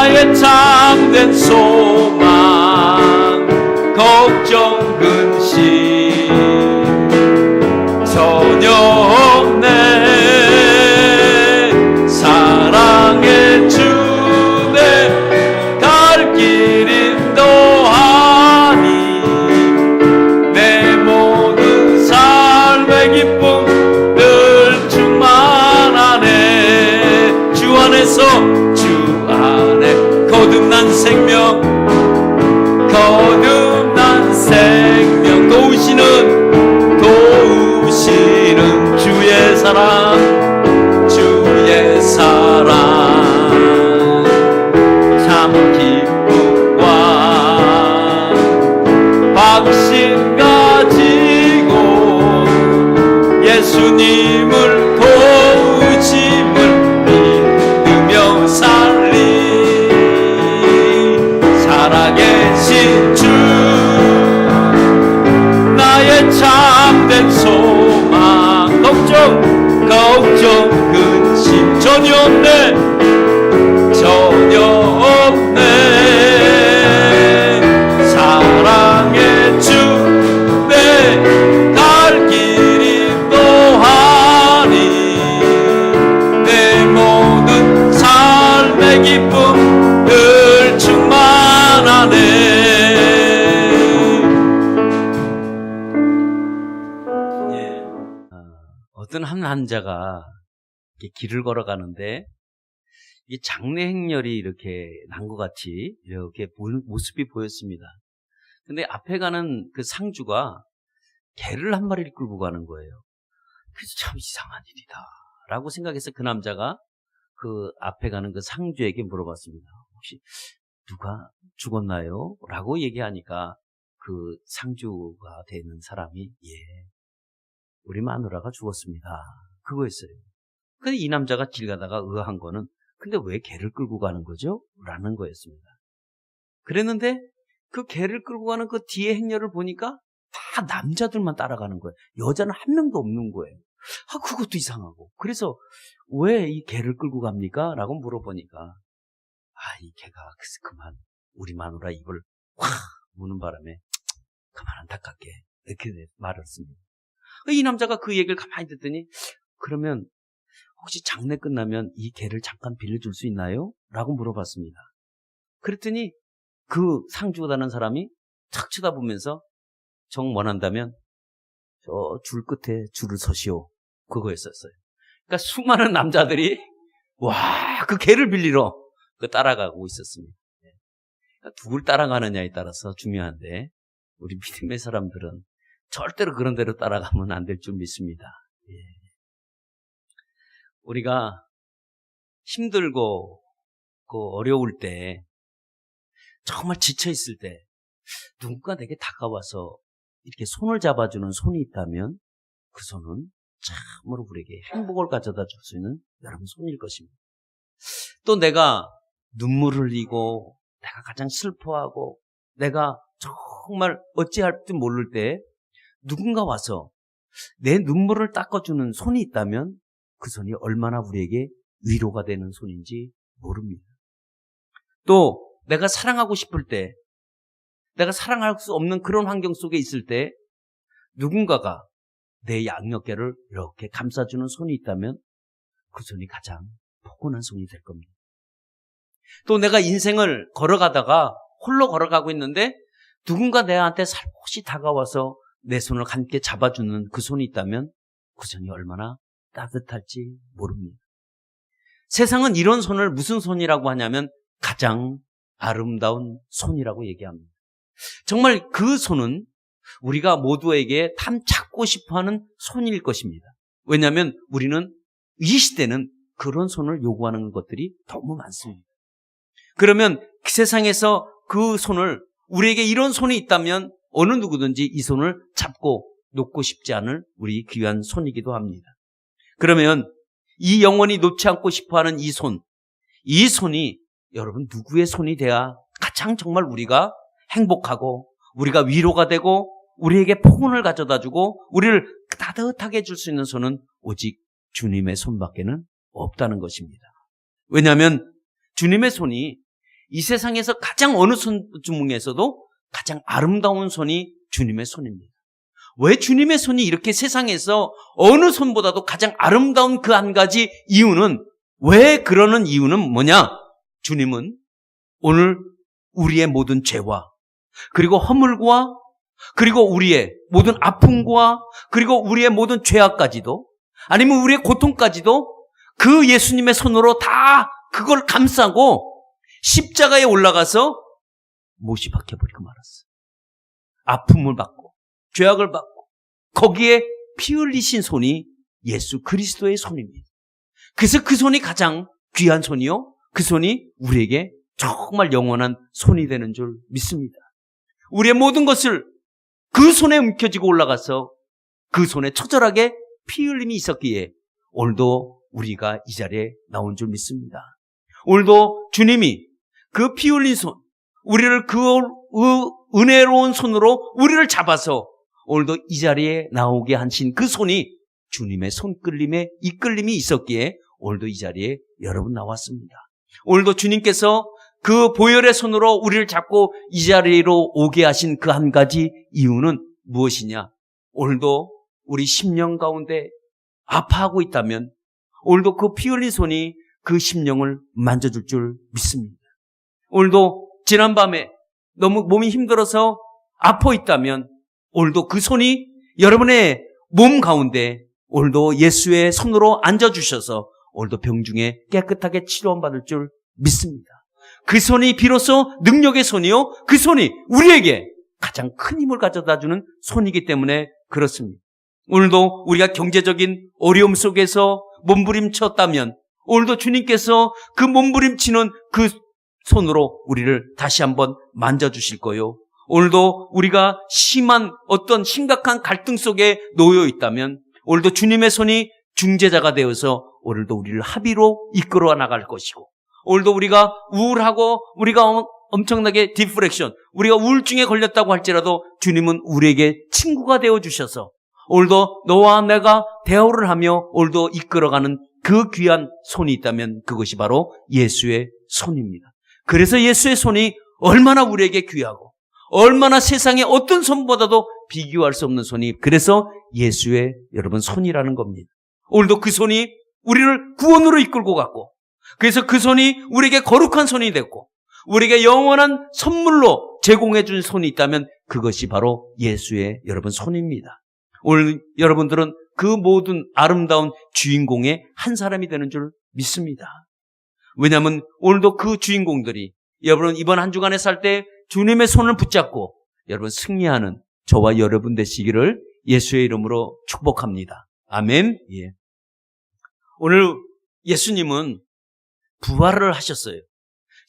나의 참된 소망 걱정 근심 전혀 없네. 사랑의 주내 갈 길 인도하니 내 모든 삶의 기쁨 늘 충만하네. 주 안에서 주 안에 거듭난 생명 거듭난 생명 도우시는 주의 사랑 주의 사랑 참 기쁨과 확신 가지고 예수님을 도우심을 믿으며 살리 살아계신 주 나의 참된 소망 걱정 근심 전혀 없네. 사랑의 주 내 갈 길 인도하니 내 모든 삶의 기쁨 늘 충만하네. 어떤 한 남자가 길을 걸어가는데 이 장래 행렬이 이렇게 난 것 같이 이렇게 모습이 보였습니다. 근데 앞에 가는 그 상주가 개를 한 마리를 끌고 가는 거예요. 그래서 참 이상한 일이다 라고 생각해서 그 남자가 그 앞에 가는 그 상주에게 물어봤습니다. 혹시 누가 죽었나요? 라고 얘기하니까 그 상주가 되는 사람이 우리 마누라가 죽었습니다. 그거였어요. 근데 이 남자가 길 가다가 의아한 거는 근데 왜 개를 끌고 가는 거죠? 라는 거였습니다. 그랬는데 그 개를 끌고 가는 그 뒤에 행렬을 보니까 다 남자들만 따라가는 거예요. 여자는 한 명도 없는 거예요. 그것도 이상하고. 그래서 왜 이 개를 끌고 갑니까? 라고 물어보니까 이 개가 그만 우리 마누라 입을 확 무는 바람에 그만 안타깝게 이렇게 말을 했습니다. 이 남자가 그 얘기를 가만히 듣더니 그러면 혹시 장례 끝나면 이 개를 잠깐 빌려줄 수 있나요? 라고 물어봤습니다. 그랬더니 그 상주다는 사람이 탁 쳐다보면서 정 원한다면 저 줄 끝에 줄을 서시오. 그거였었어요. 그러니까 수많은 남자들이 그 개를 빌리러 따라가고 있었습니다. 그러니까 누굴 따라가느냐에 따라서 중요한데 우리 믿음의 사람들은 절대로 그런 대로 따라가면 안 될 줄 믿습니다. 우리가 힘들고 어려울 때 정말 지쳐있을 때 누군가 내게 다가와서 이렇게 손을 잡아주는 손이 있다면 그 손은 참으로 우리에게 행복을 가져다 줄 수 있는 여러분 손일 것입니다. 또 내가 눈물을 흘리고 내가 가장 슬퍼하고 내가 정말 어찌할 줄 모를 때 누군가 와서 내 눈물을 닦아주는 손이 있다면 그 손이 얼마나 우리에게 위로가 되는 손인지 모릅니다. 또 내가 사랑하고 싶을 때 내가 사랑할 수 없는 그런 환경 속에 있을 때 누군가가 내 양옆개를 이렇게 감싸주는 손이 있다면 그 손이 가장 포근한 손이 될 겁니다. 또 내가 인생을 걸어가다가 홀로 걸어가고 있는데 누군가 내한테 살포시 다가와서 내 손을 함께 잡아주는 그 손이 있다면 그 손이 얼마나 따뜻할지 모릅니다. 세상은 이런 손을 무슨 손이라고 하냐면 가장 아름다운 손이라고 얘기합니다. 정말 그 손은 우리가 모두에게 탐찾고 싶어하는 손일 것입니다. 왜냐하면 우리는 이 시대는 그런 손을 요구하는 것들이 너무 많습니다. 그러면 그 세상에서 그 손을 우리에게 이런 손이 있다면 어느 누구든지 이 손을 잡고 놓고 싶지 않을 우리 귀한 손이기도 합니다. 그러면 이 영원히 놓지 않고 싶어하는 이 손이 여러분 누구의 손이 돼야 가장 정말 우리가 행복하고 우리가 위로가 되고 우리에게 포근을 가져다주고 우리를 따뜻하게 해줄 수 있는 손은 오직 주님의 손밖에는 없다는 것입니다. 왜냐하면 주님의 손이 이 세상에서 가장 어느 손 중에서도 가장 아름다운 손이 주님의 손입니다. 왜 주님의 손이 이렇게 세상에서 어느 손보다도 가장 아름다운 그 한 가지 이유는, 왜 그러는 이유는 뭐냐? 주님은 오늘 우리의 모든 죄와, 그리고 허물과, 그리고 우리의 모든 아픔과, 그리고 우리의 모든 죄악까지도, 아니면 우리의 고통까지도 그 예수님의 손으로 다 그걸 감싸고 십자가에 올라가서 못이 박혀버리고 말았어요. 아픔을 받고 죄악을 받고 거기에 피 흘리신 손이 예수 그리스도의 손입니다. 그래서 그 손이 가장 귀한 손이요, 그 손이 우리에게 정말 영원한 손이 되는 줄 믿습니다. 우리의 모든 것을 그 손에 움켜쥐고 올라가서 그 손에 처절하게 피 흘림이 있었기에 오늘도 우리가 이 자리에 나온 줄 믿습니다. 오늘도 주님이 그 피 흘린 손, 우리를 그 은혜로운 손으로 우리를 잡아서 오늘도 이 자리에 나오게 하신 그 손이 주님의 손끌림에 이끌림이 있었기에 오늘도 이 자리에 여러분 나왔습니다. 오늘도 주님께서 그 보혈의 손으로 우리를 잡고 이 자리로 오게 하신 그 한 가지 이유는 무엇이냐? 오늘도 우리 심령 가운데 아파하고 있다면 오늘도 그 피 흘린 손이 그 심령을 만져줄 줄 믿습니다. 오늘도 지난밤에 너무 몸이 힘들어서 아파 있다면 오늘도 그 손이 여러분의 몸 가운데 오늘도 예수의 손으로 앉아주셔서 오늘도 병중에 깨끗하게 치료받을 줄 믿습니다. 그 손이 비로소 능력의 손이요, 그 손이 우리에게 가장 큰 힘을 가져다주는 손이기 때문에 그렇습니다. 오늘도 우리가 경제적인 어려움 속에서 몸부림쳤다면 오늘도 주님께서 그 몸부림치는 그 손으로 우리를 다시 한번 만져주실 거요. 오늘도 우리가 심한 어떤 심각한 갈등 속에 놓여 있다면 오늘도 주님의 손이 중재자가 되어서 오늘도 우리를 합의로 이끌어 나갈 것이고, 오늘도 우리가 우울하고 우리가 엄청나게 디프렉션, 우리가 우울증에 걸렸다고 할지라도 주님은 우리에게 친구가 되어주셔서 오늘도 너와 내가 대화를 하며 오늘도 이끌어가는 그 귀한 손이 있다면 그것이 바로 예수의 손입니다. 그래서 예수의 손이 얼마나 우리에게 귀하고 얼마나 세상의 어떤 손보다도 비교할 수 없는 손이, 그래서 예수의 여러분 손이라는 겁니다. 오늘도 그 손이 우리를 구원으로 이끌고 갔고, 그래서 그 손이 우리에게 거룩한 손이 됐고 우리에게 영원한 선물로 제공해 준 손이 있다면 그것이 바로 예수의 여러분 손입니다. 오늘 여러분들은 그 모든 아름다운 주인공의 한 사람이 되는 줄 믿습니다. 왜냐하면 오늘도 그 주인공들이 여러분 이번 한 주간에 살 때 주님의 손을 붙잡고 여러분 승리하는 저와 여러분 되시기를 예수의 이름으로 축복합니다. 아멘. 예. 오늘 예수님은 부활을 하셨어요.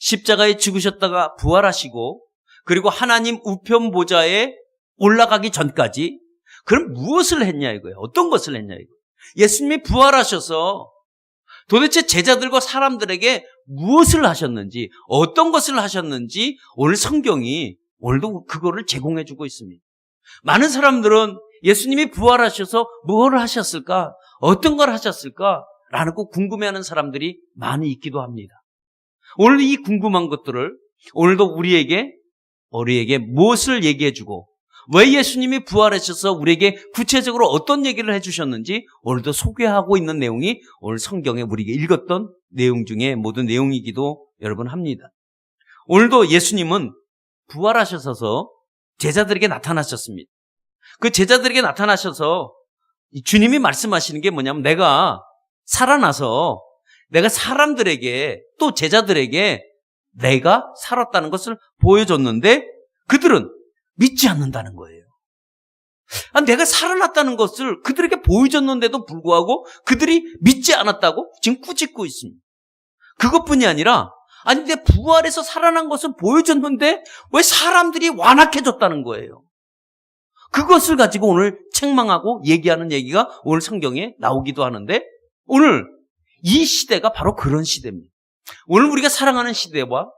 십자가에 죽으셨다가 부활하시고 그리고 하나님 우편 보좌에 올라가기 전까지 그럼 무엇을 했냐 이거예요. 어떤 것을 했냐 이거예요. 예수님이 부활하셔서 도대체 제자들과 사람들에게 무엇을 하셨는지, 어떤 것을 하셨는지 오늘 성경이 오늘도 그거를 제공해 주고 있습니다. 많은 사람들은 예수님이 부활하셔서 뭘 하셨을까? 어떤 걸 하셨을까? 라는 거 궁금해하는 사람들이 많이 있기도 합니다. 오늘 이 궁금한 것들을 오늘도 우리에게 무엇을 얘기해 주고 왜 예수님이 부활하셔서 우리에게 구체적으로 어떤 얘기를 해주셨는지 오늘도 소개하고 있는 내용이 오늘 성경에 우리에게 읽었던 내용 중에 모든 내용이기도 여러분 합니다. 오늘도 예수님은 부활하셔서 제자들에게 나타나셨습니다. 그 제자들에게 나타나셔서 주님이 말씀하시는 게 뭐냐면 내가 살아나서 내가 사람들에게 또 제자들에게 내가 살았다는 것을 보여줬는데 그들은 믿지 않는다는 거예요. 내가 살아났다는 것을 그들에게 보여줬는데도 불구하고 그들이 믿지 않았다고 지금 꾸짖고 있습니다. 그것뿐이 아니라 내 부활해서 살아난 것을 보여줬는데 왜 사람들이 완악해졌다는 거예요. 그것을 가지고 오늘 책망하고 얘기하는 얘기가 오늘 성경에 나오기도 하는데 오늘 이 시대가 바로 그런 시대입니다. 오늘 우리가 살아가는 시대와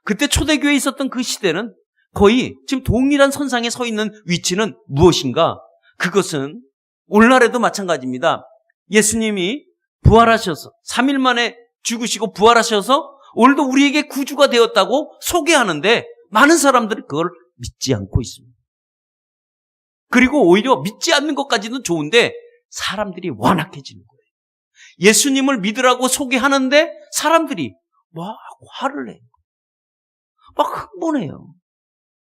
그때 초대교회에 있었던 그 시대는 거의 지금 동일한 선상에 서 있는 위치는 무엇인가? 그것은 오늘날에도 마찬가지입니다. 예수님이 부활하셔서 3일 만에 죽으시고 부활하셔서 오늘도 우리에게 구주가 되었다고 소개하는데 많은 사람들이 그걸 믿지 않고 있습니다. 그리고 오히려 믿지 않는 것까지는 좋은데 사람들이 완악해지는 거예요. 예수님을 믿으라고 소개하는데 사람들이 막 화를 내요. 막 흥분해요.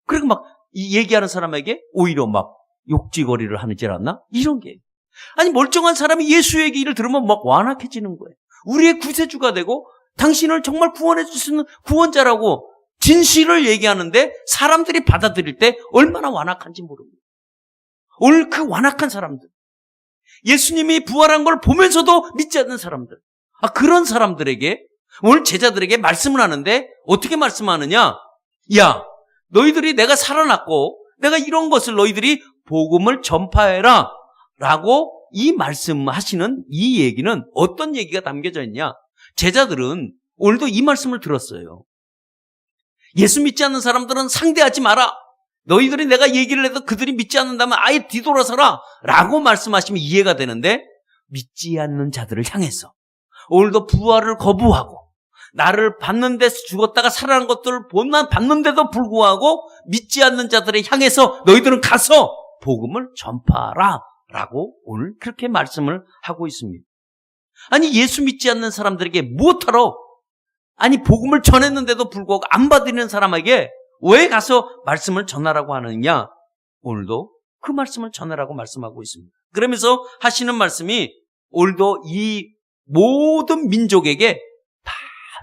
그리고 막 이 얘기하는 사람에게 오히려 막 욕지거리를 하지 않나? 이런 게. 아니 멀쩡한 사람이 예수 얘기를 들으면 막 완악해지는 거예요. 우리의 구세주가 되고 당신을 정말 구원해 줄 수 있는 구원자라고 진실을 얘기하는데 사람들이 받아들일 때 얼마나 완악한지 모릅니다. 오늘 그 완악한 사람들, 예수님이 부활한 걸 보면서도 믿지 않는 사람들, 그런 사람들에게 오늘 제자들에게 말씀을 하는데 어떻게 말씀하느냐? 야, 너희들이 내가 살아났고 내가 이런 것을 너희들이 복음을 전파해라 라고 이 말씀하시는 이 얘기는 어떤 얘기가 담겨져 있냐? 제자들은 오늘도 이 말씀을 들었어요. 예수 믿지 않는 사람들은 상대하지 마라. 너희들이 내가 얘기를 해도 그들이 믿지 않는다면 아예 뒤돌아서라 라고 말씀하시면 이해가 되는데 믿지 않는 자들을 향해서 오늘도 부활을 거부하고 나를 봤는데 죽었다가 살아난 것들을 봤는데도 불구하고 믿지 않는 자들을 향해서 너희들은 가서 복음을 전파하라 라고 오늘 그렇게 말씀을 하고 있습니다. 아니 예수 믿지 않는 사람들에게 무엇하러 아니 복음을 전했는데도 불구하고 안 받는 사람에게 왜 가서 말씀을 전하라고 하느냐? 오늘도 그 말씀을 전하라고 말씀하고 있습니다. 그러면서 하시는 말씀이 오늘도 이 모든 민족에게 다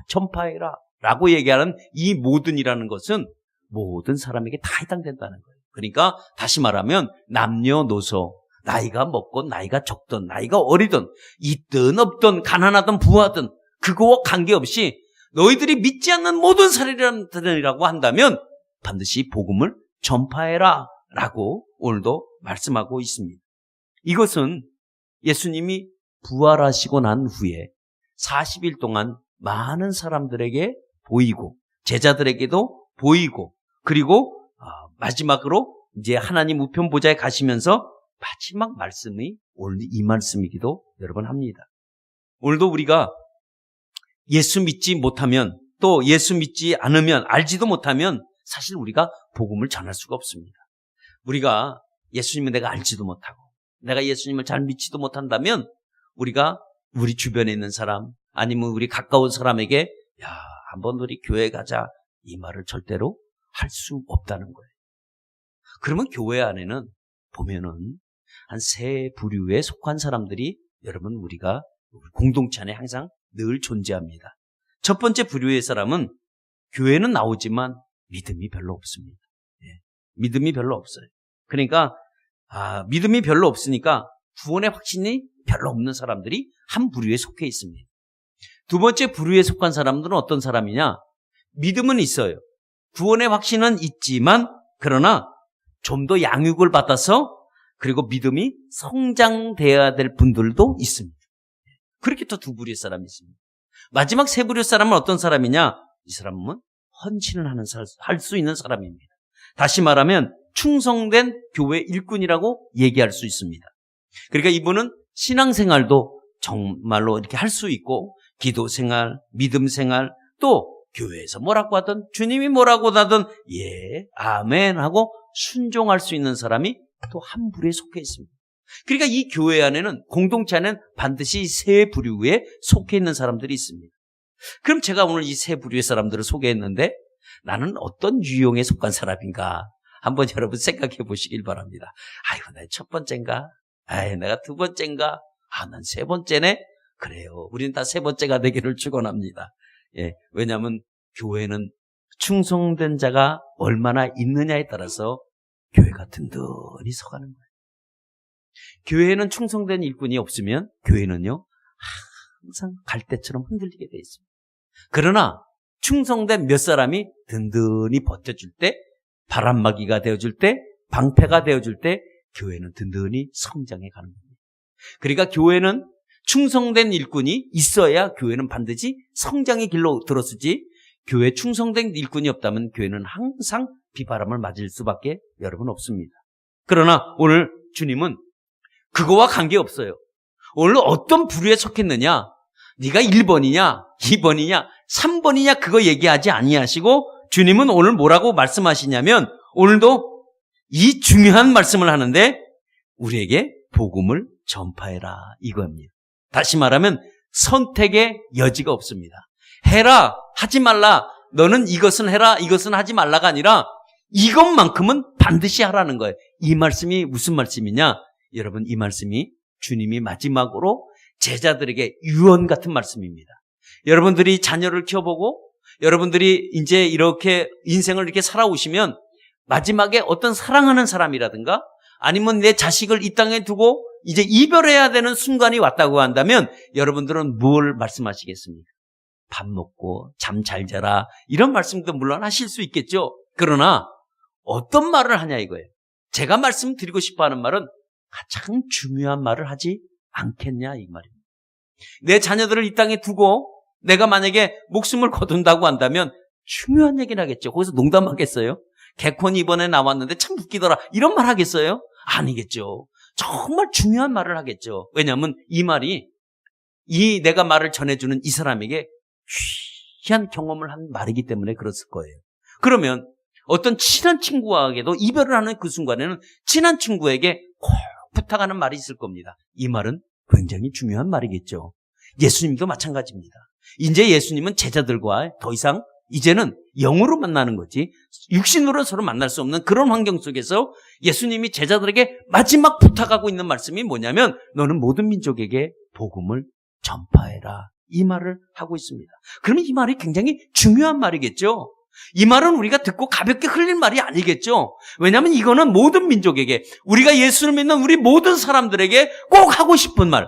전파해라 라고 얘기하는 이 모든이라는 것은 모든 사람에게 다 해당된다는 거예요. 그러니까 다시 말하면 남녀노소, 나이가 먹고 나이가 적든 나이가 어리든 있든 없든 가난하든 부하든 그거와 관계없이 너희들이 믿지 않는 모든 사람들이라고 한다면 반드시 복음을 전파해라 라고 오늘도 말씀하고 있습니다. 이것은 예수님이 부활하시고 난 후에 40일 동안 많은 사람들에게 보이고 제자들에게도 보이고 그리고 마지막으로 이제 하나님 우편 보좌에 가시면서 마지막 말씀이 오늘 이 말씀이기도 여러분 합니다. 오늘도 우리가 예수 믿지 못하면 또 예수 믿지 않으면 알지도 못하면 사실 우리가 복음을 전할 수가 없습니다. 우리가 예수님을 내가 알지도 못하고 내가 예수님을 잘 믿지도 못한다면 우리가 우리 주변에 있는 사람 아니면 우리 가까운 사람에게 야, 한번 우리 교회 가자 이 말을 절대로 할 수 없다는 거예요. 그러면 교회 안에는 보면은 한 세 부류에 속한 사람들이 여러분 우리가 공동체 안에 항상 늘 존재합니다. 첫 번째 부류의 사람은 교회는 나오지만 믿음이 별로 없습니다. 믿음이 별로 없어요. 그러니까 믿음이 별로 없으니까 구원의 확신이 별로 없는 사람들이 한 부류에 속해 있습니다. 두 번째 부류에 속한 사람들은 어떤 사람이냐? 믿음은 있어요. 구원의 확신은 있지만 그러나 좀 더 양육을 받아서 그리고 믿음이 성장돼야 될 분들도 있습니다. 그렇게 또 두 부류의 사람이 있습니다. 마지막 세 부류의 사람은 어떤 사람이냐? 이 사람은 헌신을 할 수 있는 사람입니다. 다시 말하면 충성된 교회 일꾼이라고 얘기할 수 있습니다. 그러니까 이분은 신앙생활도 정말로 이렇게 할 수 있고 기도생활, 믿음생활 또 교회에서 뭐라고 하든 주님이 뭐라고 하든 예, 아멘 하고 순종할 수 있는 사람이 또 한 부류에 속해 있습니다. 그러니까 이 교회 안에는 공동체 안에는 반드시 세 부류에 속해 있는 사람들이 있습니다. 그럼 제가 오늘 이 세 부류의 사람들을 소개했는데 나는 어떤 유형에 속한 사람인가 한번 여러분 생각해 보시길 바랍니다. 아이고 내가 첫 번째인가? 내가 두 번째인가? 난 세 번째네? 그래요. 우리는 다 세 번째가 되기를 축원합니다. 왜냐하면 교회는 충성된 자가 얼마나 있느냐에 따라서 교회가 든든히 서가는 거예요. 교회에는 충성된 일꾼이 없으면 교회는요 항상 갈대처럼 흔들리게 돼 있습니다. 그러나 충성된 몇 사람이 든든히 버텨줄 때, 바람막이가 되어줄 때, 방패가 되어줄 때 교회는 든든히 성장해 가는 겁니다. 그러니까 교회는 충성된 일꾼이 있어야 교회는 반드시 성장의 길로 들어서지 교회에 충성된 일꾼이 없다면 교회는 항상 비바람을 맞을 수밖에 여러분 없습니다. 그러나 오늘 주님은 그거와 관계없어요. 오늘 어떤 부류에 속했느냐? 네가 1번이냐 2번이냐 3번이냐 그거 얘기하지 아니하시고 주님은 오늘 뭐라고 말씀하시냐면 오늘도 이 중요한 말씀을 하는데 우리에게 복음을 전파해라 이겁니다. 다시 말하면 선택의 여지가 없습니다. 해라, 하지 말라, 너는 이것은 해라, 이것은 하지 말라가 아니라 이것만큼은 반드시 하라는 거예요. 이 말씀이 무슨 말씀이냐? 여러분, 이 말씀이 주님이 마지막으로 제자들에게 유언 같은 말씀입니다. 여러분들이 자녀를 키워보고 여러분들이 이제 이렇게 인생을 이렇게 살아오시면 마지막에 어떤 사랑하는 사람이라든가 아니면 내 자식을 이 땅에 두고 이제 이별해야 되는 순간이 왔다고 한다면 여러분들은 뭘 말씀하시겠습니까? 밥 먹고 잠 잘 자라 이런 말씀도 물론 하실 수 있겠죠. 그러나 어떤 말을 하냐 이거예요. 제가 말씀드리고 싶어하는 말은 가장 중요한 말을 하지 않겠냐 이 말입니다. 내 자녀들을 이 땅에 두고 내가 만약에 목숨을 거둔다고 한다면 중요한 얘기를 하겠죠. 거기서 농담하겠어요? 개콘이 이번에 나왔는데 참 웃기더라 이런 말 하겠어요? 아니겠죠. 정말 중요한 말을 하겠죠. 왜냐하면 이 말이 내가 말을 전해주는 이 사람에게 귀한 경험을 한 말이기 때문에 그랬을 거예요. 그러면 어떤 친한 친구에게도 이별을 하는 그 순간에는 친한 친구에게 꼭 부탁하는 말이 있을 겁니다. 이 말은 굉장히 중요한 말이겠죠. 예수님도 마찬가지입니다. 이제 예수님은 제자들과 더 이상 이제는 영으로 만나는 거지 육신으로 서로 만날 수 없는 그런 환경 속에서 예수님이 제자들에게 마지막 부탁하고 있는 말씀이 뭐냐면 너는 모든 민족에게 복음을 전파해라 이 말을 하고 있습니다. 그러면 이 말이 굉장히 중요한 말이겠죠. 이 말은 우리가 듣고 가볍게 흘릴 말이 아니겠죠. 왜냐하면 이거는 모든 민족에게 우리가 예수를 믿는 우리 모든 사람들에게 꼭 하고 싶은 말,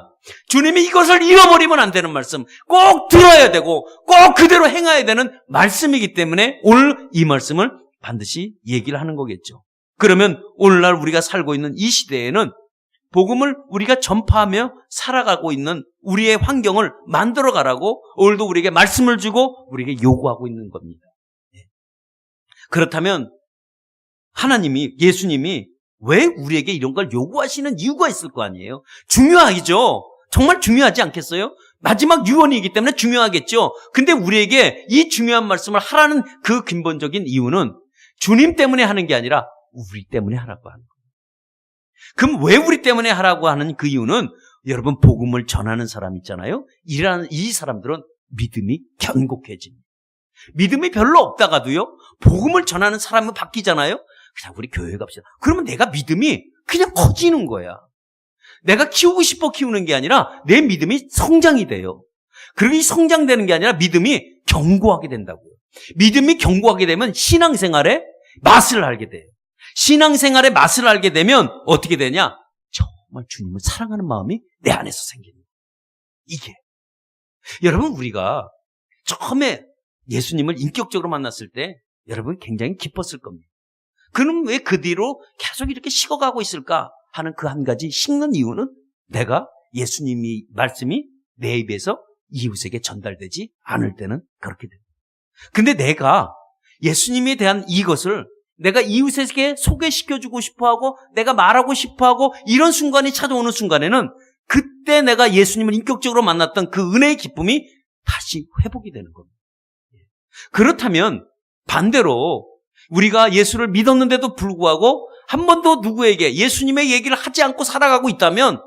주님이 이것을 잃어버리면 안 되는 말씀, 꼭 들어야 되고 꼭 그대로 행해야 되는 말씀이기 때문에 오늘 이 말씀을 반드시 얘기를 하는 거겠죠. 그러면 오늘날 우리가 살고 있는 이 시대에는 복음을 우리가 전파하며 살아가고 있는 우리의 환경을 만들어가라고 오늘도 우리에게 말씀을 주고 우리에게 요구하고 있는 겁니다. 그렇다면 하나님이, 예수님이 왜 우리에게 이런 걸 요구하시는 이유가 있을 거 아니에요? 중요하죠. 정말 중요하지 않겠어요? 마지막 유언이기 때문에 중요하겠죠. 근데 우리에게 이 중요한 말씀을 하라는 그 근본적인 이유는 주님 때문에 하는 게 아니라 우리 때문에 하라고 하는 거예요. 그럼 왜 우리 때문에 하라고 하는 그 이유는 여러분 복음을 전하는 사람 있잖아요. 이 사람들은 믿음이 견고해집니다. 믿음이 별로 없다가도요. 복음을 전하는 사람은 바뀌잖아요. 그냥 우리 교회 갑시다. 그러면 내가 믿음이 그냥 커지는 거야. 내가 키우고 싶어 키우는 게 아니라 내 믿음이 성장이 돼요. 그리고 이 성장되는 게 아니라 믿음이 견고하게 된다고요. 믿음이 견고하게 되면 신앙생활의 맛을 알게 돼요. 신앙생활의 맛을 알게 되면 어떻게 되냐? 정말 주님을 사랑하는 마음이 내 안에서 생기는 거예요. 이게. 여러분 우리가 처음에 예수님을 인격적으로 만났을 때 여러분 굉장히 기뻤을 겁니다. 그럼 왜 그 뒤로 계속 이렇게 식어가고 있을까 하는 그 한 가지 식는 이유는 내가 예수님이 말씀이 내 입에서 이웃에게 전달되지 않을 때는 그렇게 됩니다. 근데 내가 예수님에 대한 이것을 내가 이웃에게 소개시켜주고 싶어하고 내가 말하고 싶어하고 이런 순간이 찾아오는 순간에는 그때 내가 예수님을 인격적으로 만났던 그 은혜의 기쁨이 다시 회복이 되는 겁니다. 그렇다면 반대로 우리가 예수를 믿었는데도 불구하고 한 번도 누구에게 예수님의 얘기를 하지 않고 살아가고 있다면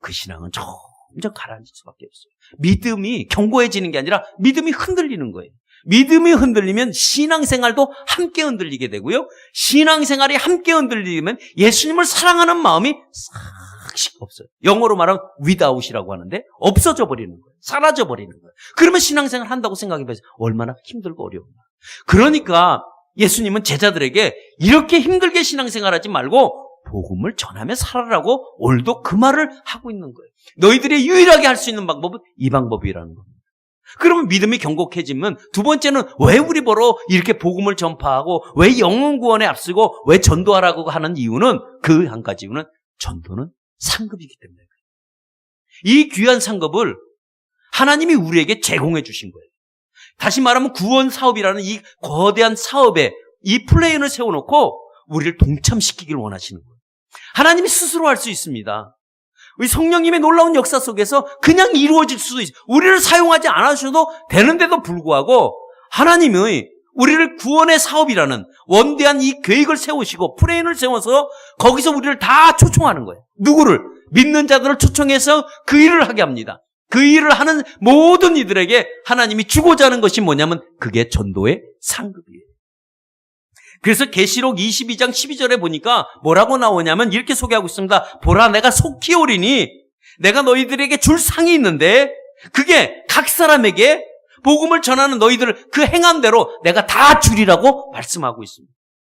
그 신앙은 점점 가라앉을 수밖에 없어요. 믿음이 견고해지는 게 아니라 믿음이 흔들리는 거예요. 믿음이 흔들리면 신앙생활도 함께 흔들리게 되고요. 신앙생활이 함께 흔들리면 예수님을 사랑하는 마음이 싹 없어요. 영어로 말하면 without이라고 하는데 없어져 버리는 거예요. 사라져 버리는 거예요. 그러면 신앙생활 한다고 생각해보세요. 얼마나 힘들고 어려운가. 그러니까 예수님은 제자들에게 이렇게 힘들게 신앙생활하지 말고 복음을 전하며 살아라고 오늘도 그 말을 하고 있는 거예요. 너희들이 유일하게 할 수 있는 방법은 이 방법이라는 겁니다. 그러면 믿음이 견고해지면 두 번째는 왜 우리 보러 이렇게 복음을 전파하고 왜 영혼 구원에 앞서고 왜 전도하라고 하는 이유는 그 한 가지 이유는 전도는 상급이기 때문에 그래요. 이 귀한 상급을 하나님이 우리에게 제공해 주신 거예요. 다시 말하면 구원 사업이라는 이 거대한 사업에 이 플레인을 세워놓고 우리를 동참시키길 원하시는 거예요. 하나님이 스스로 할 수 있습니다. 우리 성령님의 놀라운 역사 속에서 그냥 이루어질 수도 있어요. 우리를 사용하지 않으셔도 되는데도 불구하고 하나님의 우리를 구원의 사업이라는 원대한 이 계획을 세우시고 플랜을 세워서 거기서 우리를 다 초청하는 거예요. 누구를? 믿는 자들을 초청해서 그 일을 하게 합니다. 그 일을 하는 모든 이들에게 하나님이 주고자 하는 것이 뭐냐면 그게 전도의 상급이에요. 그래서 계시록 22장 12절에 보니까 뭐라고 나오냐면 이렇게 소개하고 있습니다. 보라, 내가 속히 오리니 내가 너희들에게 줄 상이 있는데 그게 각 사람에게 복음을 전하는 너희들을 그 행한 대로 내가 다 주리라고 말씀하고 있습니다.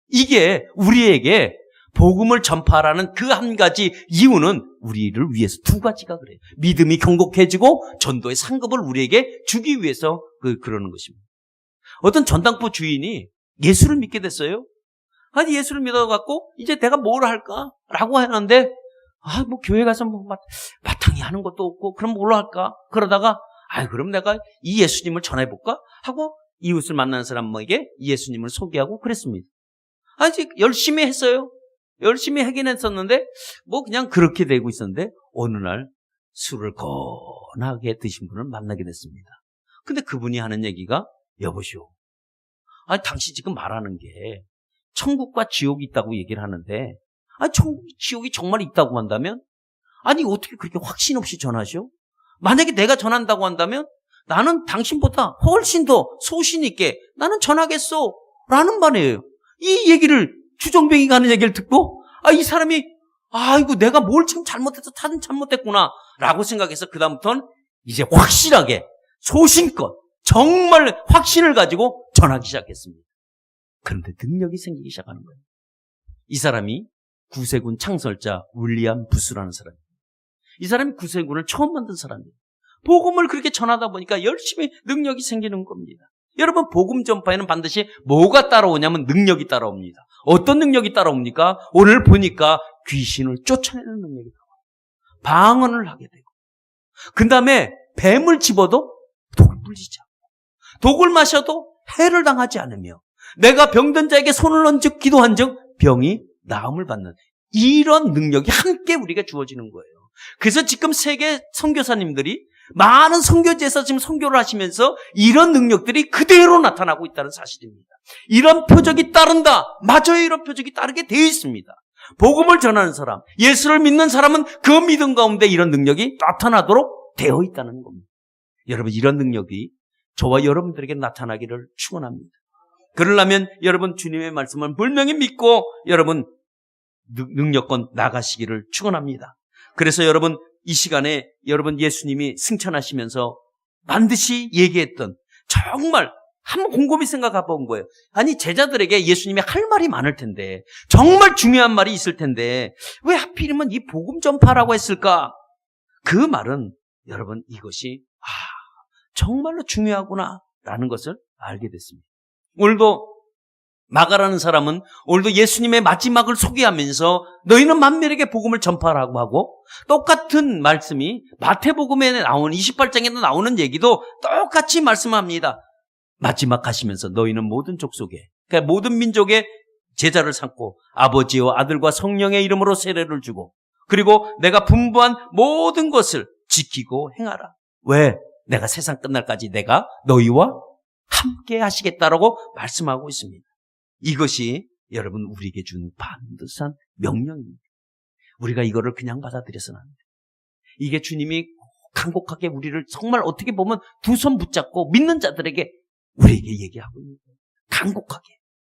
이게 우리에게 복음을 전파하라는 그 한 가지 이유는 우리를 위해서 두 가지가 그래요. 믿음이 경고해지고 전도의 상급을 우리에게 주기 위해서 그러는 것입니다. 어떤 전당포 주인이 예수를 믿게 됐어요. 아니, 예수를 믿어갖고 이제 내가 뭘 할까? 라고 하는데 뭐 교회 가서 뭐 마땅히 하는 것도 없고 그럼 뭘로 할까? 그러다가 그럼 내가 이 예수님을 전해볼까? 하고 이웃을 만나는 사람에게 이 예수님을 소개하고 그랬습니다. 아직 열심히 했어요. 열심히 하긴 했었는데 뭐 그냥 그렇게 되고 있었는데 어느 날 술을 거나게 드신 분을 만나게 됐습니다. 근데 그분이 하는 얘기가 여보시오. 당신 지금 말하는 게 천국과 지옥이 있다고 얘기를 하는데 천국, 지옥이 정말 있다고 한다면 어떻게 그렇게 확신 없이 전하시오? 만약에 내가 전한다고 한다면 나는 당신보다 훨씬 더 소신 있게 나는 전하겠소 라는 말이에요. 이 얘기를 주정뱅이가 하는 얘기를 듣고 이 사람이 이거 내가 뭘 참 잘못해서 잘못했구나 라고 생각해서 그 다음부터는 이제 확실하게 소신껏 정말 확신을 가지고 전하기 시작했습니다. 그런데 능력이 생기기 시작하는 거예요. 이 사람이 구세군 창설자 윌리엄 부스라는 사람이에요. 이 사람이 구세군을 처음 만든 사람이에요. 복음을 그렇게 전하다 보니까 열심히 능력이 생기는 겁니다. 여러분, 복음 전파에는 반드시 뭐가 따라오냐면 능력이 따라옵니다. 어떤 능력이 따라옵니까? 오늘 보니까 귀신을 쫓아내는 능력이 따라와요. 방언을 하게 되고 그 다음에 뱀을 집어도 독을 물리지 않고 독을 마셔도 해를 당하지 않으며 내가 병든 자에게 손을 얹어 기도한 즉 병이 나음을 받는 이런 능력이 함께 우리가 주어지는 거예요. 그래서 지금 세계 선교사님들이 많은 선교지에서 지금 선교를 하시면서 이런 능력들이 그대로 나타나고 있다는 사실입니다. 이런 표적이 따른다. 맞아요. 이런 표적이 따르게 되어 있습니다. 복음을 전하는 사람, 예수를 믿는 사람은 그 믿음 가운데 이런 능력이 나타나도록 되어 있다는 겁니다. 여러분, 이런 능력이 저와 여러분들에게 나타나기를 축원합니다. 그러려면 여러분 주님의 말씀을 분명히 믿고 여러분 능력껏 나가시기를 축원합니다. 그래서 여러분 이 시간에 여러분 예수님이 승천하시면서 반드시 얘기했던 정말 한번 곰곰이 생각해 본 거예요. 제자들에게 예수님이 할 말이 많을 텐데 정말 중요한 말이 있을 텐데 왜 하필이면 이 복음 전파라고 했을까? 그 말은 여러분 이것이 정말로 중요하구나라는 것을 알게 됐습니다. 오늘도 마가라는 사람은 오늘도 예수님의 마지막을 소개하면서 너희는 만민에게 복음을 전파하라고 하고 똑같은 말씀이 마태복음에 나오는 28장에도 나오는 얘기도 똑같이 말씀합니다. 마지막 가시면서 너희는 모든 족속에 그러니까 모든 민족의 제자를 삼고 아버지와 아들과 성령의 이름으로 세례를 주고 그리고 내가 분부한 모든 것을 지키고 행하라. 왜? 내가 세상 끝날까지 내가 너희와 함께 하시겠다라고 말씀하고 있습니다. 이것이 여러분 우리에게 준 반듯한 명령입니다. 우리가 이거를 그냥 받아들여서는 안 돼요. 이게 주님이 간곡하게 우리를 정말 어떻게 보면 두 손 붙잡고 믿는 자들에게 우리에게 얘기하고 있는 거예요. 간곡하게.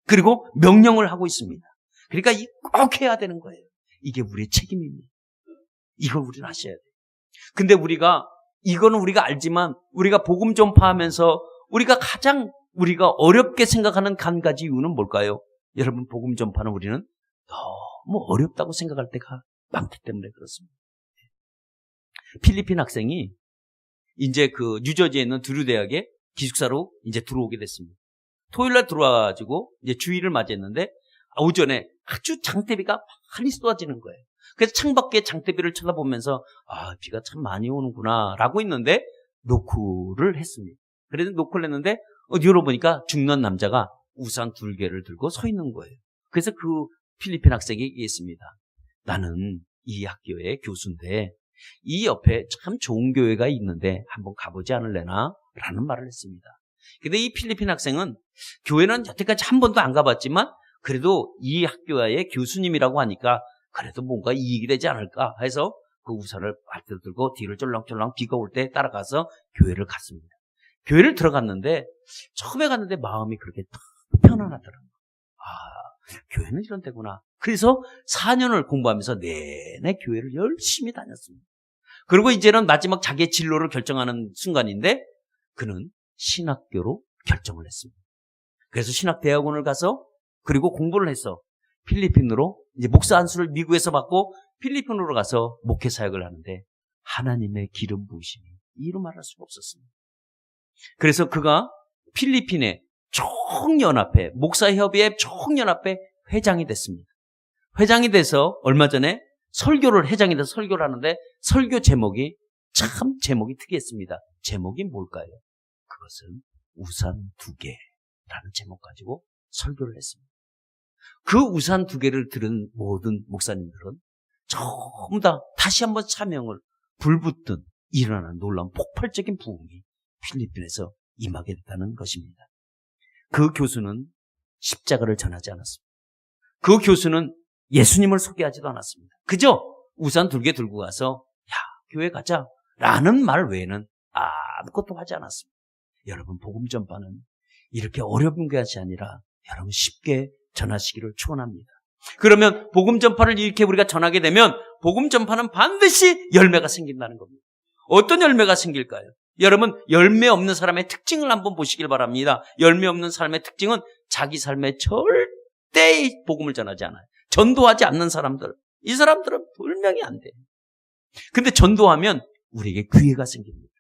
그리고 명령을 하고 있습니다. 그러니까 꼭 해야 되는 거예요. 이게 우리의 책임입니다. 이걸 우리는 하셔야 돼요. 근데 이거는 우리가 알지만 우리가 복음 전파하면서 우리가 가장 우리가 어렵게 생각하는 한 가지 이유는 뭘까요? 여러분 복음 전파는 우리는 너무 어렵다고 생각할 때가 많기 때문에 그렇습니다. 필리핀 학생이 이제 그 뉴저지에 있는 드류 대학에 기숙사로 이제 들어오게 됐습니다. 토요일날 들어와가지고 이제 주일을 맞이했는데 오전에 아주 장대비가 많이 쏟아지는 거예요. 그래서 창밖에 장대비를 쳐다보면서 비가 참 많이 오는구나 라고 했는데 노크를 했습니다. 그래서 노크를 했는데 열어보니까 중년 남자가 우산 2개를 들고 서 있는 거예요. 그래서 그 필리핀 학생이 얘기했습니다. 나는 이 학교의 교수인데 이 옆에 참 좋은 교회가 있는데 한번 가보지 않을래나? 라는 말을 했습니다. 근데 이 필리핀 학생은 교회는 여태까지 한 번도 안 가봤지만 그래도 이 학교의 교수님이라고 하니까 그래도 뭔가 이익이 되지 않을까 해서 그 우산을 발대로 들고 뒤를 쫄랑쫄랑 비가 올 때 따라가서 교회를 갔습니다. 교회를 들어갔는데 처음에 갔는데 마음이 그렇게 딱 편안하더라고요. 교회는 이런 데구나. 그래서 4년을 공부하면서 내내 교회를 열심히 다녔습니다. 그리고 이제는 마지막 자기의 진로를 결정하는 순간인데 그는 신학교로 결정을 했습니다. 그래서 신학대학원을 가서 그리고 공부를 해서 필리핀으로 이제 목사 안수를 미국에서 받고 필리핀으로 가서 목회 사역을 하는데 하나님의 기름 부으심이 이루 말할 수가 없었습니다. 그래서 그가 필리핀의 총연합회, 목사협의회 총연합회 회장이 됐습니다. 회장이 돼서 얼마 전에 회장이 돼서 설교를 하는데 설교 제목이 참 제목이 특이했습니다. 제목이 뭘까요? 그것은 우산 2개라는 제목 가지고 설교를 했습니다. 그 우산 2개를 들은 모든 목사님들은 전부 다 다시 한번 사명을 불붙든 일어나는 놀라운 폭발적인 부흥이 필리핀에서 임하게 됐다는 것입니다. 그 교수는 십자가를 전하지 않았습니다. 그 교수는 예수님을 소개하지도 않았습니다. 그저 우산 2개 들고 가서 야, 교회 가자 라는 말 외에는 아무것도 하지 않았습니다. 여러분, 복음 전파는 이렇게 어려운 것이 아니라 여러분 쉽게 전하시기를 축원합니다. 그러면 복음 전파를 이렇게 우리가 전하게 되면 복음 전파는 반드시 열매가 생긴다는 겁니다. 어떤 열매가 생길까요? 여러분, 열매 없는 사람의 특징을 한번 보시길 바랍니다. 열매 없는 사람의 특징은 자기 삶에 절대 복음을 전하지 않아요. 전도하지 않는 사람들, 이 사람들은 분명히 안 돼요. 근데 전도하면 우리에게 기회가 생깁니다.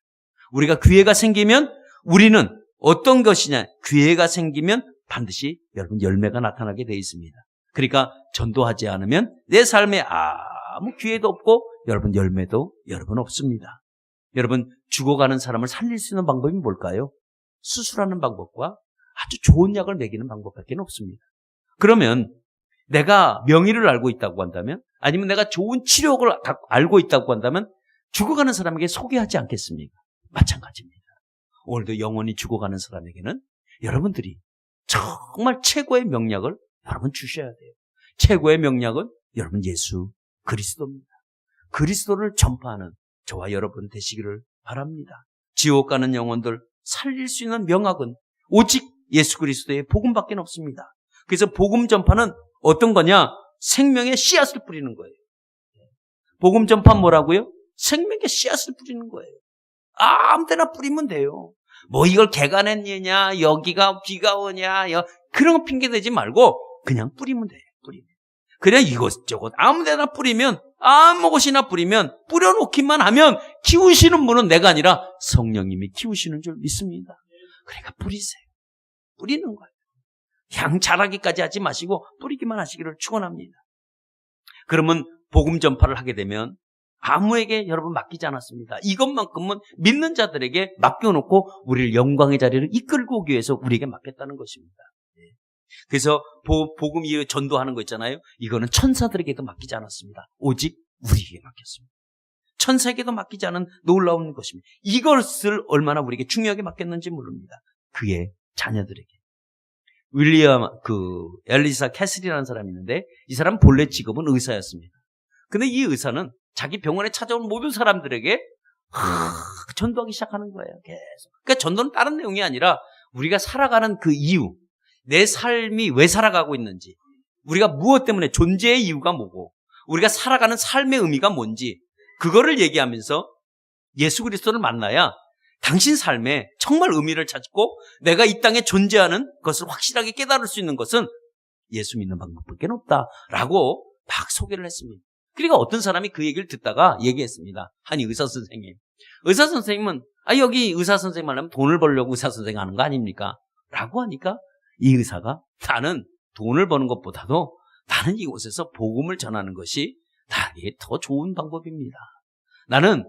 우리가 기회가 생기면 우리는 어떤 것이냐? 기회가 생기면 반드시 여러분 열매가 나타나게 되어 있습니다. 그러니까 전도하지 않으면 내 삶에 아무 기회도 없고 여러분 열매도 여러분 없습니다. 여러분, 죽어가는 사람을 살릴 수 있는 방법이 뭘까요? 수술하는 방법과 아주 좋은 약을 먹이는 방법밖에 없습니다. 그러면 내가 명의를 알고 있다고 한다면, 아니면 내가 좋은 치료를 알고 있다고 한다면 죽어가는 사람에게 소개하지 않겠습니까? 마찬가지입니다. 오늘도 영원히 죽어가는 사람에게는 여러분들이 정말 최고의 명약을 여러분 주셔야 돼요. 최고의 명약은 여러분 예수 그리스도입니다. 그리스도를 전파하는 저와 여러분 되시기를 바랍니다. 지옥 가는 영혼들 살릴 수 있는 명학은 오직 예수 그리스도의 복음밖에 없습니다. 그래서 복음 전파는 어떤 거냐? 생명의 씨앗을 뿌리는 거예요. 복음 전파 뭐라고요? 생명의 씨앗을 뿌리는 거예요. 아무 데나 뿌리면 돼요. 뭐 이걸 개가 낸 예냐, 여기가 비가 오냐, 그런 거 핑계 대지 말고 그냥 뿌리면 돼요. 뿌리면. 그냥 이것저것 아무 데나 뿌리면, 아무 곳이나 뿌리면, 뿌려놓기만 하면 키우시는 분은 내가 아니라 성령님이 키우시는 줄 믿습니다. 그러니까 뿌리세요. 뿌리는 거예요. 향 자라기까지 하지 마시고 뿌리기만 하시기를 축원합니다. 그러면 복음 전파를 하게 되면 아무에게 여러분 맡기지 않았습니다. 이것만큼은 믿는 자들에게 맡겨놓고 우리를 영광의 자리를 이끌고 오기 위해서 우리에게 맡겼다는 것입니다. 그래서 복음 이후 전도하는 거 있잖아요. 이거는 천사들에게도 맡기지 않았습니다. 오직 우리에게 맡겼습니다. 천사에게도 맡기지 않은 놀라운 것입니다. 이것을 얼마나 우리에게 중요하게 맡겼는지 모릅니다. 그의 자녀들에게. 엘리사 캐슬이라는 사람이 있는데 이 사람 본래 직업은 의사였습니다. 근데 이 의사는 자기 병원에 찾아온 모든 사람들에게 전도하기 시작하는 거예요. 계속. 그러니까 전도는 다른 내용이 아니라 우리가 살아가는 그 이유, 내 삶이 왜 살아가고 있는지, 우리가 무엇 때문에 존재의 이유가 뭐고, 우리가 살아가는 삶의 의미가 뭔지 그거를 얘기하면서 예수 그리스도를 만나야 당신 삶에 정말 의미를 찾고 내가 이 땅에 존재하는 것을 확실하게 깨달을 수 있는 것은 예수 믿는 방법밖에 없다라고 막 소개를 했습니다. 그러니까 어떤 사람이 그 얘기를 듣다가 얘기했습니다. 한 의사 선생님. 의사 선생님은 여기 의사 선생님 하려면 돈을 벌려고 의사 선생님 하는 거 아닙니까? 라고 하니까 이 의사가 나는 돈을 버는 것보다도 나는 이곳에서 복음을 전하는 것이 나에게 더 좋은 방법입니다. 나는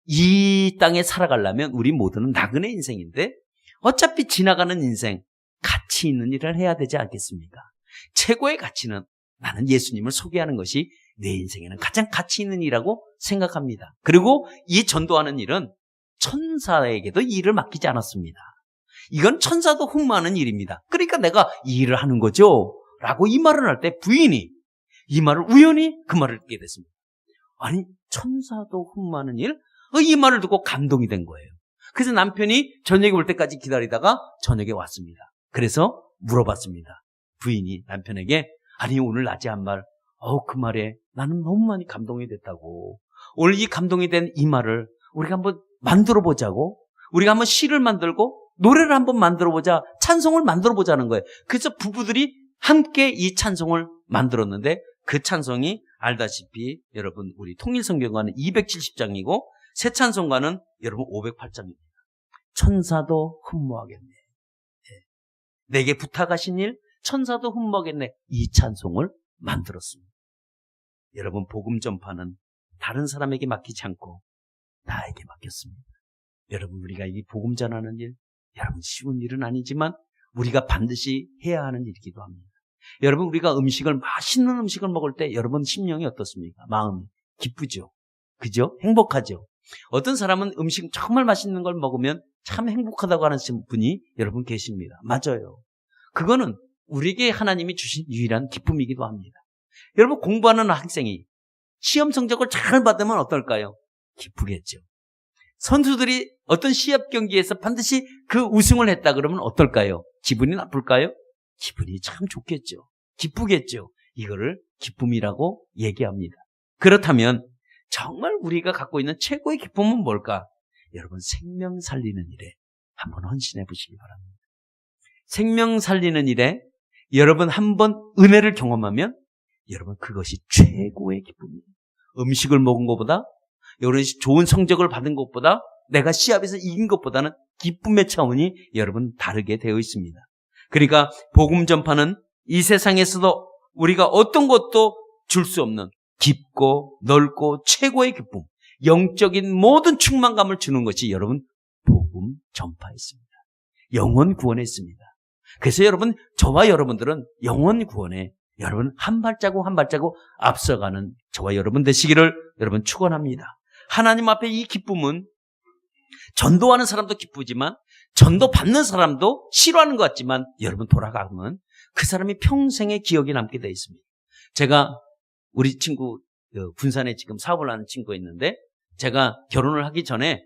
이 땅에 살아가려면 우리 모두는 나그네 인생인데 어차피 지나가는 인생 가치 있는 일을 해야 되지 않겠습니까? 최고의 가치는 나는 예수님을 소개하는 것이 내 인생에는 가장 가치 있는 일이라고 생각합니다. 그리고 이 전도하는 일은 천사에게도 이 일을 맡기지 않았습니다. 이건 천사도 흠모하는 일입니다. 그러니까 내가 이 일을 하는 거죠 라고 이 말을 할 때 부인이 이 말을 우연히 그 말을 듣게 됐습니다. 아니, 천사도 흠모하는 일? 이 말을 듣고 감동이 된 거예요. 그래서 남편이 저녁에 올 때까지 기다리다가 저녁에 왔습니다. 그래서 물어봤습니다. 부인이 남편에게 아니, 오늘 낮에 한 말, 그 말에 나는 너무 많이 감동이 됐다고. 오늘 이 감동이 된 이 말을 우리가 한번 만들어 보자고. 우리가 한번 시를 만들고 노래를 한번 만들어 보자. 찬송을 만들어 보자는 거예요. 그래서 부부들이 함께 이 찬송을 만들었는데 그 찬송이 알다시피 여러분 우리 통일성경과는 270장이고 새 찬송가는 여러분 508장입니다. 천사도 흠모하겠네. 내게 부탁하신 일 천사도 흠모하겠네. 이 찬송을 만들었습니다. 여러분 복음 전파는 다른 사람에게 맡기지 않고 나에게 맡겼습니다. 여러분 우리가 이 복음 전하는 일 여러분 쉬운 일은 아니지만 우리가 반드시 해야 하는 일이기도 합니다. 여러분 우리가 맛있는 음식을 먹을 때 여러분 심령이 어떻습니까? 마음이 기쁘죠? 그죠? 행복하죠? 어떤 사람은 음식 정말 맛있는 걸 먹으면 참 행복하다고 하는 분이 여러분 계십니다. 맞아요. 그거는 우리에게 하나님이 주신 유일한 기쁨이기도 합니다. 여러분 공부하는 학생이 시험 성적을 잘 받으면 어떨까요? 기쁘겠죠. 선수들이 어떤 시합 경기에서 반드시 그 우승을 했다 그러면 어떨까요? 기분이 나쁠까요? 기분이 참 좋겠죠. 기쁘겠죠. 이거를 기쁨이라고 얘기합니다. 그렇다면 정말 우리가 갖고 있는 최고의 기쁨은 뭘까? 여러분 생명 살리는 일에 한번 헌신해 보시기 바랍니다. 생명 살리는 일에 여러분 한번 은혜를 경험하면 여러분 그것이 최고의 기쁨입니다. 음식을 먹은 것보다 여러분 좋은 성적을 받은 것보다 내가 시합에서 이긴 것보다는 기쁨의 차원이 여러분 다르게 되어 있습니다. 그러니까 복음 전파는 이 세상에서도 우리가 어떤 것도 줄 수 없는 깊고 넓고 최고의 기쁨, 영적인 모든 충만감을 주는 것이 여러분 복음 전파였습니다. 영혼 구원에 있습니다. 그래서 여러분 저와 여러분들은 영혼 구원에 여러분 한 발자국 한 발자국 앞서가는 저와 여러분 되시기를 여러분 축원합니다. 하나님 앞에 이 기쁨은 전도하는 사람도 기쁘지만 전도 받는 사람도 싫어하는 것 같지만 여러분 돌아가면 그 사람이 평생의 기억이 남게 되어 있습니다. 제가 우리 친구 군산에 지금 사업을 하는 친구가 있는데 제가 결혼을 하기 전에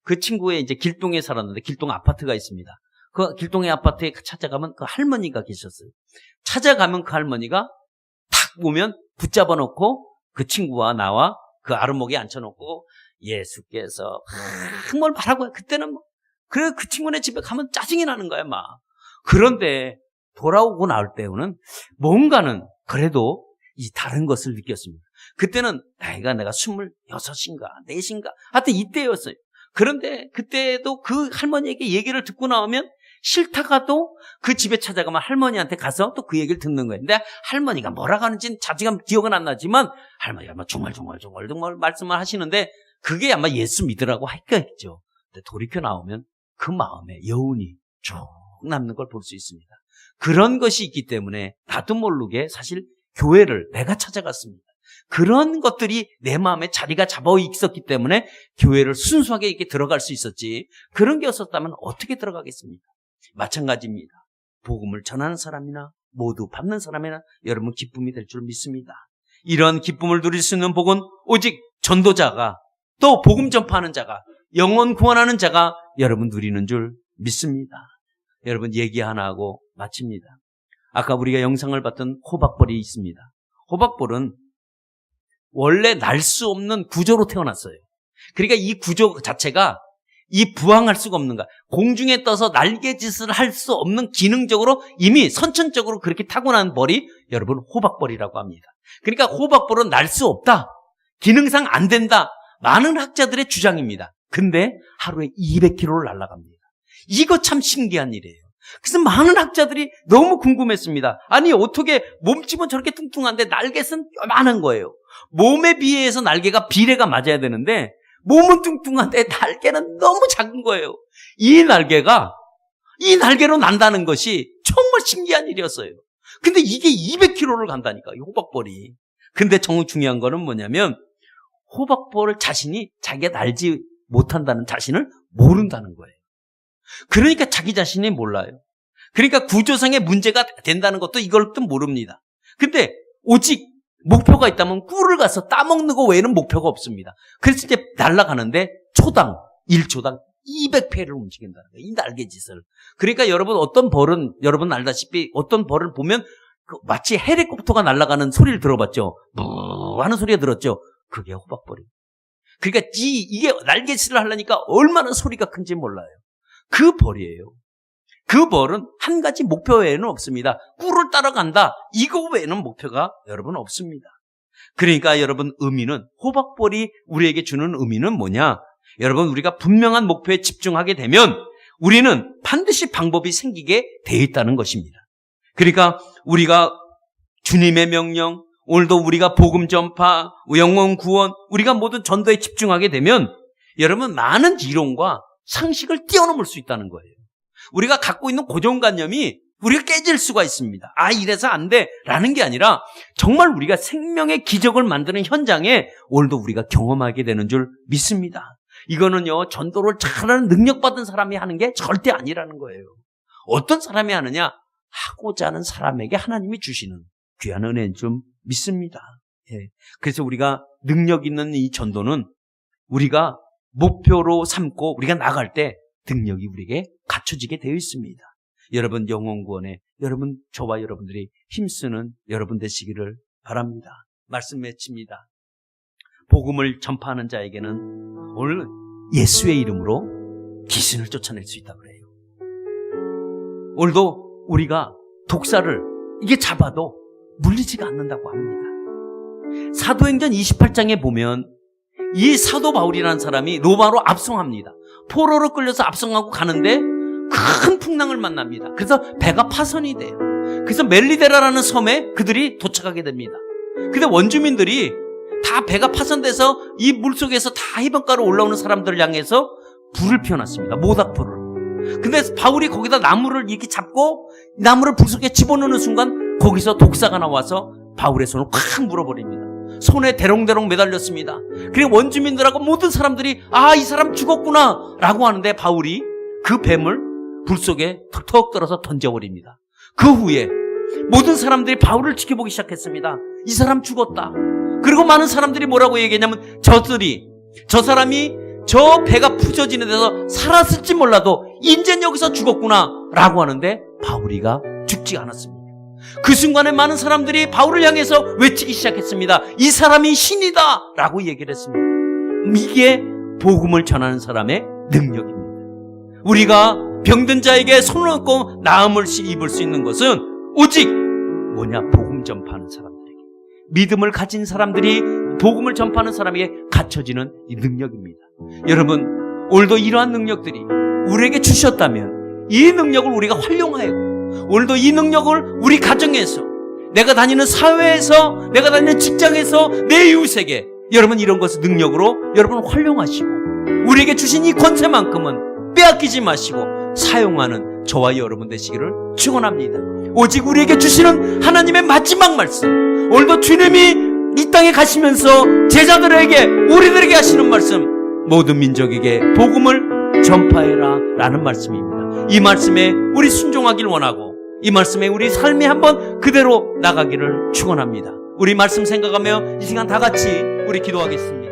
그 친구의 이제 길동에 살았는데 길동 아파트가 있습니다. 그 길동의 아파트에 찾아가면 그 할머니가 계셨어요. 찾아가면 그 할머니가 탁 보면 붙잡아 놓고 그 친구와 나와 그 아랫목에 앉혀놓고 예수께서 뭘 말하고 그때는 그래 그 친구네 집에 가면 짜증이 나는 거야 막. 그런데 돌아오고 나올 때는 뭔가는 그래도 이 다른 것을 느꼈습니다. 그때는 나이가 내가 26인가 4인가 하여튼 이때였어요. 그런데 그때도 그 할머니에게 얘기를 듣고 나오면 싫다가도 그 집에 찾아가면 할머니한테 가서 또 그 얘기를 듣는 거예요. 근데 할머니가 뭐라고 하는지는 자지간 기억은 안 나지만 할머니가 아마 정말 말씀을 하시는데 그게 아마 예수 믿으라고 했겠죠. 근데 돌이켜 나오면 그 마음에 여운이 쭉 남는 걸 볼 수 있습니다. 그런 것이 있기 때문에 나도 모르게 사실 교회를 내가 찾아갔습니다. 그런 것들이 내 마음에 자리가 잡아 있었기 때문에 교회를 순수하게 이렇게 들어갈 수 있었지 그런 게 없었다면 어떻게 들어가겠습니까? 마찬가지입니다. 복음을 전하는 사람이나 모두 받는 사람이나 여러분 기쁨이 될 줄 믿습니다. 이런 기쁨을 누릴 수 있는 복은 오직 전도자가 또 복음 전파하는 자가 영혼 구원하는 자가 여러분 누리는 줄 믿습니다. 여러분 얘기 하나 하고 마칩니다. 아까 우리가 영상을 봤던 호박벌이 있습니다. 호박벌은 원래 날 수 없는 구조로 태어났어요. 그러니까 이 구조 자체가 이 부항할 수가 없는 거야. 공중에 떠서 날개짓을 할 수 없는 기능적으로 이미 선천적으로 그렇게 타고난 벌이 여러분 호박벌이라고 합니다. 그러니까 호박벌은 날 수 없다. 기능상 안 된다. 많은 학자들의 주장입니다. 근데 하루에 200km를 날아갑니다. 이거 참 신기한 일이에요. 그래서 많은 학자들이 너무 궁금했습니다. 아니 어떻게 몸집은 저렇게 뚱뚱한데 날개는 요만한 거예요. 몸에 비해서 날개가 비례가 맞아야 되는데 몸은 뚱뚱한데 날개는 너무 작은 거예요. 이 날개로 난다는 것이 정말 신기한 일이었어요. 근데 이게 200km를 간다니까, 이 호박벌이. 근데 정말 중요한 거는 뭐냐면 호박벌 자신이 자기가 날지 못한다는 자신을 모른다는 거예요. 그러니까 자기 자신이 몰라요. 그러니까 구조상의 문제가 된다는 것도 이걸 또 모릅니다. 근데 오직 목표가 있다면 꿀을 가서 따먹는 거 외에는 목표가 없습니다. 그래서 이제 날아가는데 초당 1초당 200회를 움직인다는 거예요. 이 날개짓을. 그러니까 여러분 어떤 벌은 여러분 알다시피 어떤 벌을 보면 마치 헬리콥터가 날아가는 소리를 들어봤죠. 뭐 하는 소리가 들었죠. 그게 호박벌이. 그러니까 이게 날개짓을 하려니까 얼마나 소리가 큰지 몰라요. 그 벌이에요. 그 벌은 한 가지 목표 외에는 없습니다. 꿀을 따라간다. 이거 외에는 목표가 여러분 없습니다. 그러니까 여러분 의미는 호박벌이 우리에게 주는 의미는 뭐냐? 여러분 우리가 분명한 목표에 집중하게 되면 우리는 반드시 방법이 생기게 돼 있다는 것입니다. 그러니까 우리가 주님의 명령, 오늘도 우리가 복음 전파, 영혼 구원, 우리가 모든 전도에 집중하게 되면 여러분 많은 이론과 상식을 뛰어넘을 수 있다는 거예요. 우리가 갖고 있는 고정관념이 우리가 깨질 수가 있습니다. 아, 이래서 안 돼 라는 게 아니라 정말 우리가 생명의 기적을 만드는 현장에 오늘도 우리가 경험하게 되는 줄 믿습니다. 이거는요, 전도를 잘하는 능력받은 사람이 하는 게 절대 아니라는 거예요. 어떤 사람이 하느냐? 하고자 하는 사람에게 하나님이 주시는 귀한 은혜인 줄 믿습니다. 예. 그래서 우리가 능력 있는 이 전도는 우리가 목표로 삼고 우리가 나갈 때 능력이 우리에게 갖춰지게 되어 있습니다. 여러분 영혼구원에 여러분 저와 여러분들이 힘쓰는 여러분 되시기를 바랍니다. 말씀 맺힙니다. 복음을 전파하는 자에게는 오늘 예수의 이름으로 귀신을 쫓아낼 수 있다고 그래요. 오늘도 우리가 독사를 이게 잡아도 물리지가 않는다고 합니다. 사도행전 28장에 보면 이 사도 바울이라는 사람이 로마로 압송합니다. 포로로 끌려서 압송하고 가는데 큰 풍랑을 만납니다. 그래서 배가 파손이 돼요. 그래서 멜리데라라는 섬에 그들이 도착하게 됩니다. 근데 원주민들이 다 배가 파손돼서 이 물속에서 다 해변가로 올라오는 사람들을 향해서 불을 피워놨습니다. 모닥불을. 근데 바울이 거기다 나무를 이렇게 잡고 나무를 불 속에 집어넣는 순간 거기서 독사가 나와서 바울의 손을 콱 물어버립니다. 손에 대롱대롱 매달렸습니다. 그리고 원주민들하고 모든 사람들이 아, 이 사람 죽었구나 라고 하는데 바울이 그 뱀을 불 속에 턱턱 떨어서 던져버립니다. 그 후에 모든 사람들이 바울을 지켜보기 시작했습니다. 이 사람 죽었다. 그리고 많은 사람들이 뭐라고 얘기했냐면 저 사람이 저 배가 부서지는 데서 살았을지 몰라도 인젠 여기서 죽었구나 라고 하는데 바울이가 죽지 않았습니다. 그 순간에 많은 사람들이 바울을 향해서 외치기 시작했습니다. 이 사람이 신이다 라고 얘기를 했습니다. 이게 복음을 전하는 사람의 능력입니다. 우리가 병든 자에게 손을 얹고 나음을 입을 수 있는 것은 오직 뭐냐? 복음 전파하는 사람들에게, 믿음을 가진 사람들이 복음을 전파하는 사람에게 갖춰지는 이 능력입니다. 여러분 오늘도 이러한 능력들이 우리에게 주셨다면 이 능력을 우리가 활용하고 오늘도 이 능력을 우리 가정에서, 내가 다니는 사회에서, 내가 다니는 직장에서, 내 이웃에게 여러분 이런 것을 능력으로 여러분 활용하시고 우리에게 주신 이 권세만큼은 빼앗기지 마시고 사용하는 저와 여러분 되시기를 축원합니다. 오직 우리에게 주시는 하나님의 마지막 말씀, 오늘도 주님이 이 땅에 가시면서 제자들에게 우리들에게 하시는 말씀, 모든 민족에게 복음을 전파해라 라는 말씀입니다. 이 말씀에 우리 순종하길 원하고 이 말씀에 우리 삶이 한번 그대로 나가기를 축원합니다. 우리 말씀 생각하며 이 시간 다 같이 우리 기도하겠습니다.